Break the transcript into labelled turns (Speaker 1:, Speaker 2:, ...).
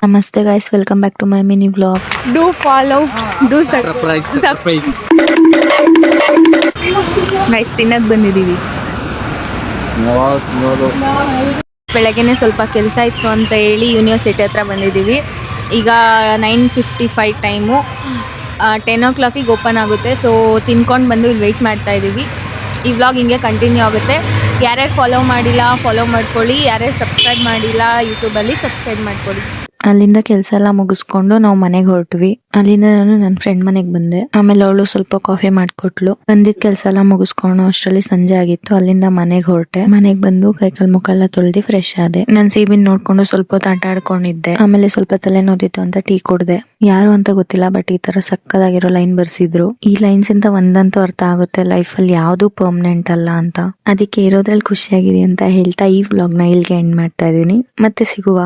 Speaker 1: Namaste guys, welcome back to my mini vlog.
Speaker 2: Do follow, do surprise. Guys, ತಿನ್ನಕ್ ಬಂದಿದ್ದೀವಿ. ಬೆಳಗ್ಗೆನೆ ಸ್ವಲ್ಪ ಕೆಲಸ ಇತ್ತು ಅಂತ ಹೇಳಿ ಯೂನಿವರ್ಸಿಟಿ ಹತ್ರ ಬಂದಿದ್ದೀವಿ. ಈಗ 9:55 ಟೈಮು. 10 o'clock ಓಪನ್ ಆಗುತ್ತೆ. ಸೊ ತಿನ್ಕೊಂಡು ಬಂದು ಇಲ್ಲಿ ವೆಯ್ಟ್ ಮಾಡ್ತಾ ಇದ್ದೀವಿ. ಈ ವ್ಲಾಗ್ ಹಿಂಗೆ ಕಂಟಿನ್ಯೂ ಆಗುತ್ತೆ. ಯಾರ್ಯಾರು ಫಾಲೋ ಮಾಡಿಲ್ಲ ಫಾಲೋ ಮಾಡ್ಕೊಳ್ಳಿ, ಯಾರ್ಯಾರು ಸಬ್ಸ್ಕ್ರೈಬ್ ಮಾಡಿಲ್ಲ ಯೂಟ್ಯೂಬಲ್ಲಿ ಸಬ್ಸ್ಕ್ರೈಬ್ ಮಾಡ್ಕೊಳ್ಳಿ.
Speaker 1: ಅಲ್ಲಿಂದ ಕೆಲಸ ಎಲ್ಲ ಮುಗಿಸ್ಕೊಂಡು ನಾವು ಮನೆಗೆ ಹೊರಟ್ವಿ. ಅಲ್ಲಿಂದ ನಾನು ನನ್ನ ಫ್ರೆಂಡ್ ಮನೆಗೆ ಬಂದೆ. ಆಮೇಲೆ ಅವಳು ಸ್ವಲ್ಪ ಕಾಫಿ ಮಾಡ್ಕೊಟ್ಲು. ಬಂದಿದ್ ಕೆಲಸ ಎಲ್ಲ ಮುಗಿಸ್ಕೊಂಡು ಅಷ್ಟರಲ್ಲಿ ಸಂಜೆ ಆಗಿತ್ತು. ಅಲ್ಲಿಂದ ಮನೆಗೆ ಹೊರಟೆ. ಮನೆಗೆ ಬಂದು ಕೈಕಾಲ್ ಮುಖ ಎಲ್ಲ ತೊಳ್ದಿ ಫ್ರೆಶ್ ಆದೆ. ನಾನು ಸಿಬಿನ್ ನೋಡ್ಕೊಂಡು ಸ್ವಲ್ಪ ಹೊತ್ತು ಆಟ ಆಡ್ಕೊಂಡಿದ್ದೆ. ಆಮೇಲೆ ಸ್ವಲ್ಪ ತಲೆ ನೋದಿತ್ತು ಅಂತ ಟೀ ಕುಡ್ದೆ. ಯಾರು ಅಂತ ಗೊತ್ತಿಲ್ಲ, ಬಟ್ ಈ ತರ ಸಕ್ಕದಾಗಿರೋ ಲೈನ್ ಬರ್ಸಿದ್ರು. ಈ ಲೈನ್ಸ್ ಇಂದ ಒಂದಂತೂ ಅರ್ಥ ಆಗುತ್ತೆ, ಲೈಫ್ ಅಲ್ಲಿ ಯಾವ್ದು ಪರ್ಮನೆಂಟ್ ಅಲ್ಲ ಅಂತ. ಅದಕ್ಕೆ ಇರೋದ್ರಲ್ಲಿ ಖುಷಿಯಾಗಿದೆ ಅಂತ ಹೇಳ್ತಾ ಈ ವ್ಲಾಗ್ ನ ಇಲ್ಲಿಗೆ ಎಂಡ್ ಮಾಡ್ತಾ ಇದೀನಿ. ಮತ್ತೆ ಸಿಗುವ.